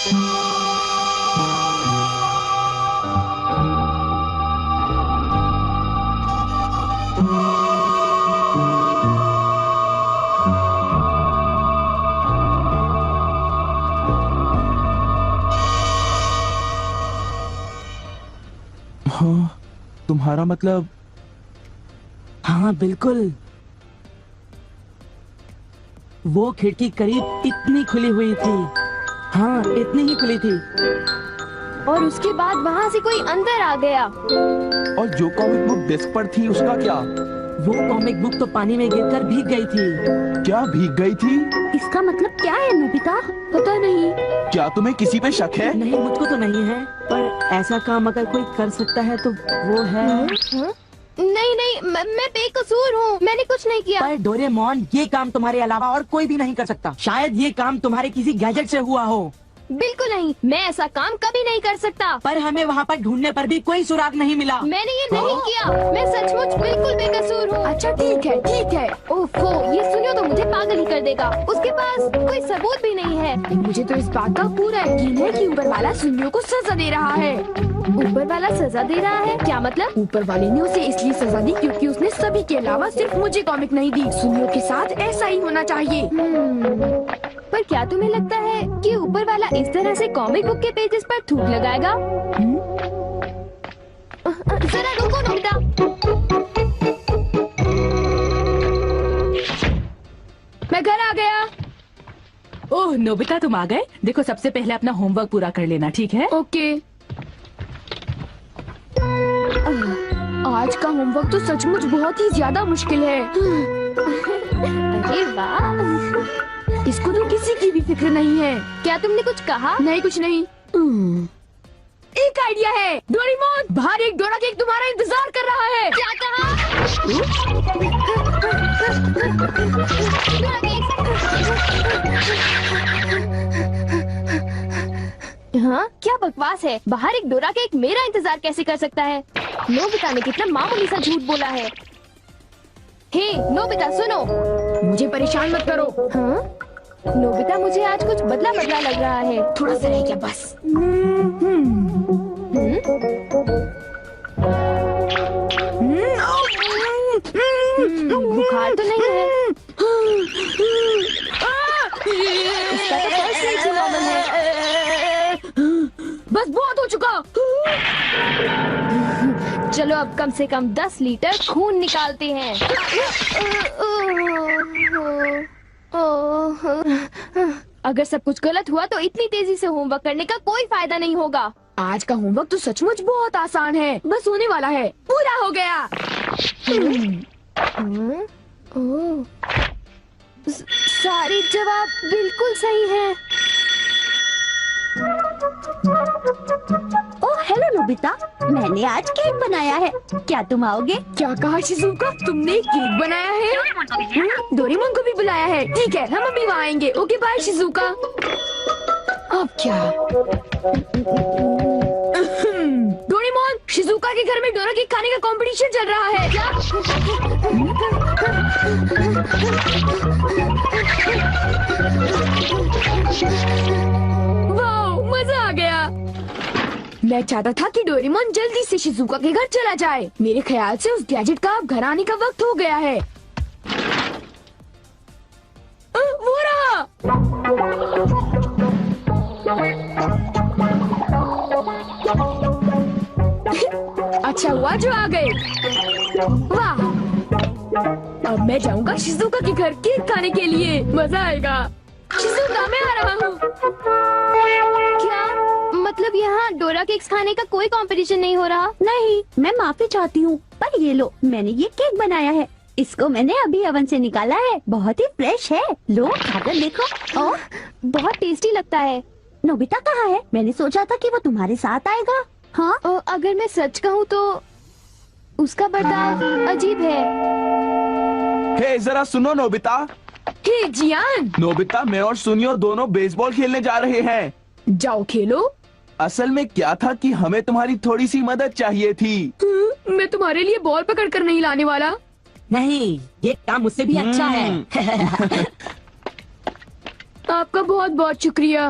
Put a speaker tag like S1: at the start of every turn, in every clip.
S1: हाँ, तुम्हारा मतलब?
S2: हाँ बिल्कुल, वो खिड़की करीब इतनी खुली हुई थी। हाँ, इतनी ही खुली थी।
S3: और उसके बाद वहाँ से कोई अंदर आ गया।
S1: और जो कॉमिक बुक डेस्क पर थी उसका क्या?
S2: वो कॉमिक बुक तो पानी में गिरकर भीग गई थी।
S1: क्या भीग गई थी?
S3: इसका मतलब क्या है नोबिता? पता नहीं।
S1: क्या तुम्हें किसी पे शक है?
S2: नहीं, मुझको तो नहीं है, पर ऐसा काम अगर कोई कर सकता है तो वो है।
S3: नहीं नहीं, मैं बेकसूर हूँ, मैंने कुछ नहीं किया।
S2: पर डोरेमोन, ये काम तुम्हारे अलावा और कोई भी नहीं कर सकता। शायद ये काम तुम्हारे किसी गैजेट से हुआ हो।
S3: बिल्कुल नहीं, मैं ऐसा काम कभी नहीं कर सकता।
S2: पर हमें वहाँ पर ढूंढने पर भी कोई सुराग नहीं मिला।
S3: मैंने ये नहीं किया, मैं सचमुच बिल्कुल बेकसूर हूँ। अच्छा ठीक है ठीक है। ओफो, ये सुनियो तो मुझे पागल ही कर देगा। उसके पास कोई सबूत भी नहीं है। मुझे तो इस बात का पूरा यकीन है कि ऊपर वाला सुनियो को सजा दे रहा है। ऊपर वाला सजा दे रहा है? क्या मतलब? ऊपर वाले ने उसे इसलिए सजा दी क्योंकि उसने सभी के अलावा सिर्फ मुझे कॉमिक नहीं दी। सुनियो के साथ ऐसा ही होना चाहिए। पर क्या तुम्हें लगता है कि ऊपर वाला इस तरह से कॉमिक बुक के पेजेस पर थूक लगाएगा? जरा रुको नोबिता। मैं घर आ गया।
S4: ओह नोबिता, तुम आ गए। देखो, सबसे पहले अपना होमवर्क पूरा कर लेना, ठीक है?
S3: ओके। आज का होमवर्क तो सचमुच बहुत ही ज्यादा मुश्किल है। अरे वाह, इसको तो किसी की भी फिक्र नहीं है। क्या तुमने कुछ कहा? नहीं, कुछ नहीं। एक आइडिया है। डोरेमोन, बाहर एक डोरा केक तुम्हारा इंतजार कर रहा है। क्या कहा? हाँ, क्या बकवास है। बाहर एक डोरा केक मेरा इंतजार कैसे कर सकता है? नोबिता ने कितना मामूली सा झूठ बोला है। हे नोबिता, सुनो, मुझे परेशान मत करो। हाँ? नोबिता, मुझे आज कुछ बदला बदला लग रहा है। थोड़ा सा रह गया बस। बुखार तो नहीं है? इसका तो पल्स रेट ही नॉर्मल है। बस बहुत हो चुका। चलो अब कम से कम 10 लीटर खून निकालते हैं। अगर सब कुछ गलत हुआ तो इतनी तेजी से होमवर्क करने का कोई फायदा नहीं होगा। आज का होमवर्क तो सचमुच बहुत आसान है, बस होने वाला है। पूरा हो गया। सारे जवाब बिल्कुल सही हैं।
S5: ओह हेलो नोबिता, मैंने आज केक बनाया है, क्या तुम आओगे?
S3: क्या कहा शिज़ुका? तुमने केक बनाया है? डोरेमोन को भी बुलाया है। ठीक है, हम अभी वहाँ आएंगे। Okay bye Shizuka. अब क्या? डोरेमोन, शिज़ुका के घर में डोरा केक खाने का कंपटीशन चल रहा है। क्या? वाह, मजा आ गया। मैं चाहता था कि डोरेमोन जल्दी से शिज़ुका के घर चला जाए। मेरे ख्याल से उस गैजेट का अब घर आने का वक्त हो गया है। वो रहा। अच्छा हुआ जो आ गए। वाह, अब मैं जाऊंगा शिज़ुका के घर केक खाने के लिए। मजा आएगा। शिज़ुका, मैं आ रहा हूँ। क्या मतलब यहाँ डोरा केक्स खाने का कोई कंपटीशन नहीं हो रहा?
S5: नहीं, मैं माफी चाहती हूँ, पर ये लो, मैंने ये केक बनाया है। इसको मैंने अभी ओवन से निकाला है, बहुत ही फ्रेश है। लो खाकर देखो।
S3: ओह, बहुत टेस्टी लगता है।
S5: नोबिता कहाँ है? मैंने सोचा था कि वो तुम्हारे साथ आएगा। हाँ,
S3: अगर मैं सच कहूँ तो उसका बर्ताव अजीब है।
S1: हे जरा सुनो नोबिता।
S3: हे जियान।
S1: नोबिता, मैं और सुनियो दोनों बेसबॉल खेलने जा रहे हैं।
S3: जाओ खेलो।
S1: असल में क्या था कि हमें तुम्हारी थोड़ी सी मदद चाहिए थी।
S3: मैं तुम्हारे लिए बॉल पकड़ कर नहीं लाने वाला।
S2: नहीं, ये काम मुझसे भी अच्छा है।
S3: आपका बहुत बहुत शुक्रिया।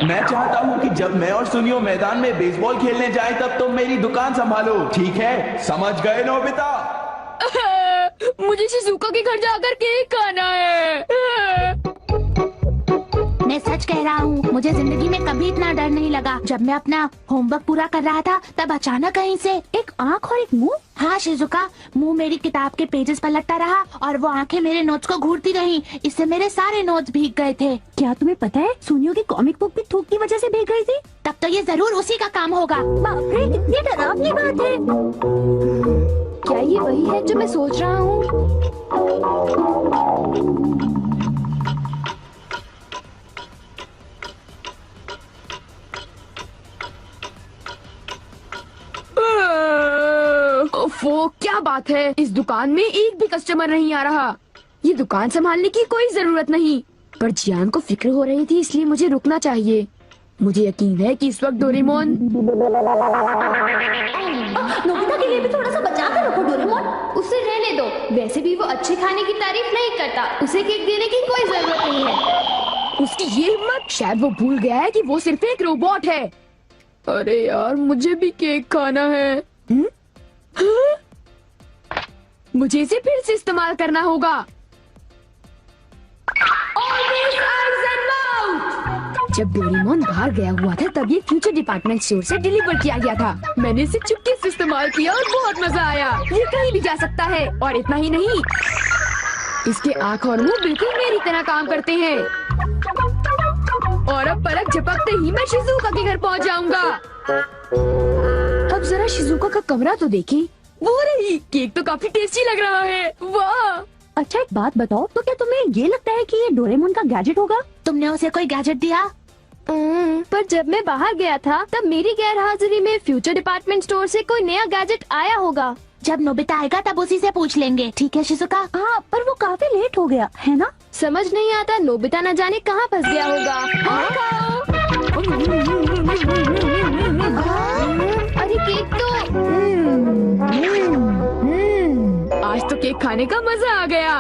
S1: मैं चाहता हूँ कि जब मैं और सुनियो मैदान में बेसबॉल खेलने जाएं तब तुम मेरी दुकान संभालो, ठीक है? समझ गए नोबिता?
S3: मुझे शिजुका के घर जाकर केक खाना है।
S5: मैं सच कह रहा हूँ, मुझे जिंदगी में कभी इतना डर नहीं लगा। जब मैं अपना होमवर्क पूरा कर रहा था तब अचानक कहीं से एक आँख और एक मुंह। हाँ शिजुका, मुंह मेरी किताब के पेजेस पर लटका रहा और वो आंखें मेरे नोट्स को घूरती रहीं। इससे मेरे सारे नोट्स भीग गए थे। क्या तुम्हें पता है, सोनियो की कॉमिक बुक भी थूक की वजह से भीग गई थी? तब तो ये जरूर उसी का काम होगा। बाप रे, कितनी डरावनी बात है।
S3: क्या ये वही है जो मैं सोच रहा हूँ? ओफो, क्या बात है, इस दुकान में एक भी कस्टमर नहीं आ रहा। ये दुकान संभालने की कोई जरूरत नहीं, पर जियान को फिक्र हो रही थी इसलिए मुझे रुकना चाहिए। मुझे यकीन है कि इस वक्त डोरेमोन।
S5: नोबिता के लिए भी थोड़ा सा बचा कर रखो डोरेमोन।
S3: उसे रहने दो, वैसे भी वो अच्छे खाने की तारीफ नहीं करता। उसे केक देने की कोई जरूरत नहीं है। उसकी ये हिम्मत, शायद वो भूल गया है कि वो सिर्फ एक रोबोट है। अरे यार, मुझे भी केक खाना है। हाँ? मुझे इसे फिर से इस्तेमाल करना होगा। Always eyes and mouth। जब डोरेमोन बाहर गया हुआ था तब ये फ्यूचर डिपार्टमेंट स्टोर से डिलीवर किया गया था। मैंने इसे चुपके से इस्तेमाल किया और बहुत मजा आया। ये कहीं भी जा सकता है, और इतना ही नहीं, इसके आँख और मुंह बिल्कुल मेरी तरह काम करते हैं। और अब पलक झपकते ही मैं शिजुका के घर पहुंच जाऊंगा। अब जरा शिजुका का कमरा तो देखें। वो रही, केक तो काफी टेस्टी लग रहा है। वाह!
S5: अच्छा एक बात बताओ, तो क्या तुम्हें ये लगता है कि ये डोरेमोन का गैजेट होगा? तुमने उसे कोई गैजेट दिया?
S3: पर जब मैं बाहर गया था तब मेरी गैरहाजिरी में फ्यूचर डिपार्टमेंट स्टोर से कोई नया गैजेट आया होगा।
S5: जब नोबिता आएगा तब उसी से पूछ लेंगे, ठीक है शिजुका? हाँ, पर वो काफी लेट हो गया है ना?
S3: समझ नहीं आता, नोबिता न जाने कहाँ फंस गया होगा। अरे केक तो आज तो केक खाने का मजा आ गया।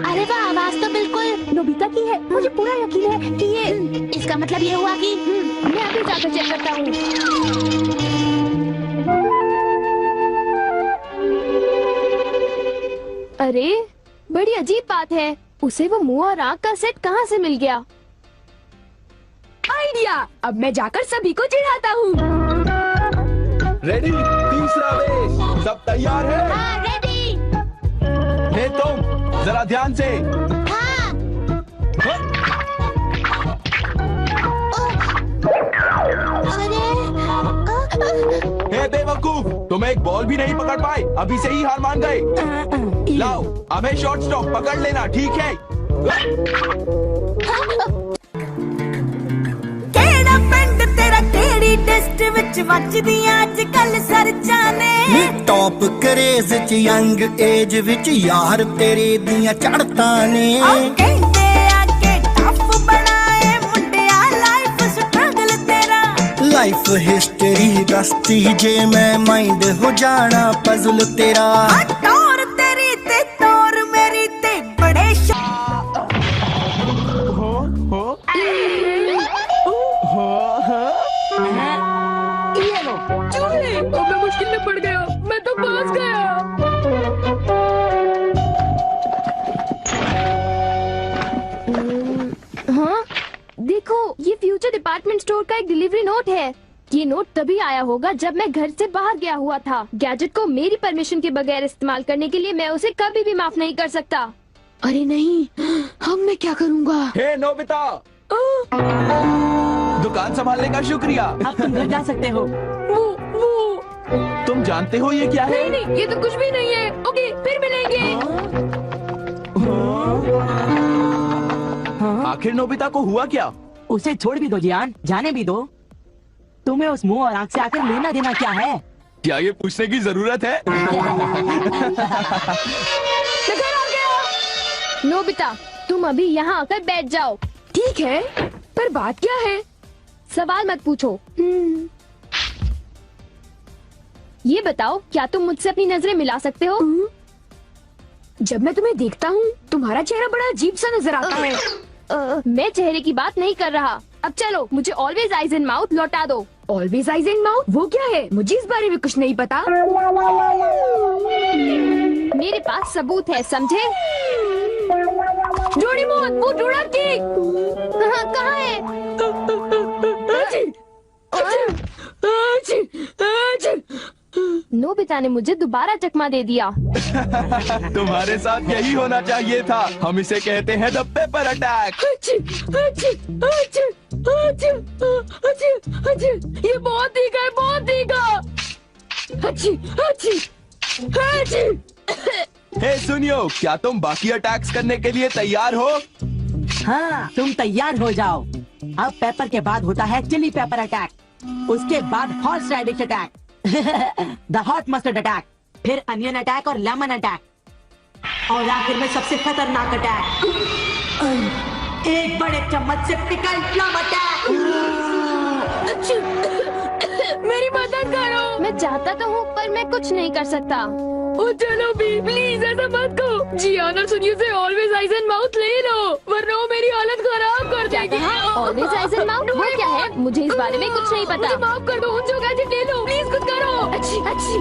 S5: अरे वाह, आवाज तो बिल्कुल नोबिता की है। मुझे पूरा यकीन है कि ये, इसका मतलब ये हुआ कि
S3: मैं अभी जाकर चेक करता हूँ। अरे बड़ी अजीब बात है, उसे वो मुंह और आँख का सेट कहाँ से मिल गया? आइडिया! अब मैं जाकर सभी को चिढ़ाता हूँ।
S1: रेडी? तीसरा बेस, सब तैयार है?
S5: हाँ, रेडी।
S1: हे तुम, जरा ध्यान से।
S5: हाँ।
S1: हे बेवकूफ, तुम एक बॉल भी नहीं पकड़ पाए, अभी से ही हार मान गए। लाओ, हमें शॉर्ट स्टॉप पकड़ लेना, ठीक है?
S6: केड़ा पिंड तेरा केड़ी टेस्ट विच वजदियां अजकल सरचा ने टॉप क्रेज च यंग एज विच यार तेरे दियां चढ़ता ने कहंदे आके टफ बनाए मुंडिया लाइफ स्ट्रगल तेरा लाइफ हिस्ट्री दसती जे मैं माइंड हो जाना पजल तेरा टोर तेरी ते तोर मेरी ते बड़े
S2: ये लो।
S3: चूहे! अब मैं मुश्किल में पड़ गया, मैं तो फंस गया। हाँ, देखो, ये फ्यूचर डिपार्टमेंट स्टोर का एक डिलीवरी नोट है। ये नोट तभी आया होगा जब मैं घर से बाहर गया हुआ था। गैजेट को मेरी परमिशन के बगैर इस्तेमाल करने के लिए मैं उसे कभी भी माफ नहीं कर सकता। अरे नहीं, अब मैं क्या करूँगा?
S1: हे नोबिता, दुकान संभालने का शुक्रिया।
S2: अब तुम घर जा सकते हो।
S3: वो
S1: तुम जानते हो ये क्या है?
S3: नहीं, ये तो कुछ भी नहीं है। ओके, फिर मिलेंगे।
S1: आखिर नोबिता को हुआ क्या?
S2: उसे छोड़ भी दो जियान, जाने भी दो। तुम्हें उस मुंह और आंख से आकर लेना देना क्या है?
S1: क्या ये पूछने की जरूरत है?
S3: मैं घर आ गया। नोबिता, तुम अभी यहाँ आकर बैठ जाओ। ठीक है, पर बात क्या है? सवाल मत पूछो। ये बताओ, क्या तुम मुझसे अपनी नजरें मिला सकते हो? जब मैं तुम्हें देखता हूँ तुम्हारा चेहरा बड़ा अजीब सा नजर आता है। मैं चेहरे की बात नहीं कर रहा। अब चलो मुझे ऑलवेज आइज इन माउथ लौटा दो। ऑलवेज आइज इन माउथ वो क्या है? मुझे इस बारे में कुछ नहीं पता। मेरे पास सबूत है, समझे? डोरेमोन वो डोरा केक कहाँ है? नोबिता ने मुझे दोबारा चकमा दे दिया।
S1: तुम्हारे साथ यही होना चाहिए था। हम इसे कहते हैं द पेपर अटैक।
S3: ये बहुत तीखा है, बहुत तीखा।
S1: हे सुनियो, क्या तुम बाकी अटैक्स करने के लिए तैयार हो?
S2: हाँ, तुम तैयार हो जाओ। अब पेपर के बाद होता है चिली पेपर अटैक, उसके बाद horseradish attack, the hot mustard attack, फिर अनियन अटैक और लेमन अटैक, और आखिर में सबसे खतरनाक अटैक, एक बड़े चम्मच से पिकल प्लम अटैक।
S3: मेरी मदद करो। मैं चाहता तो हूँ पर मैं कुछ नहीं कर सकता। ओ चलो भी, प्लीज ऐसा मत करो। जियाना सुनियो से ऑलवेज आइज एंड माउथ ले लो, वरना वो मेरी हालत खराब कर देगी। ऑलवेज आइज एंड माउथ वो क्या है? मुझे इस बारे में कुछ नहीं पता। मुझे माफ कर दो, उन जो गैजेट ले लो, प्लीज कुछ करो। अच्छी अच्छी।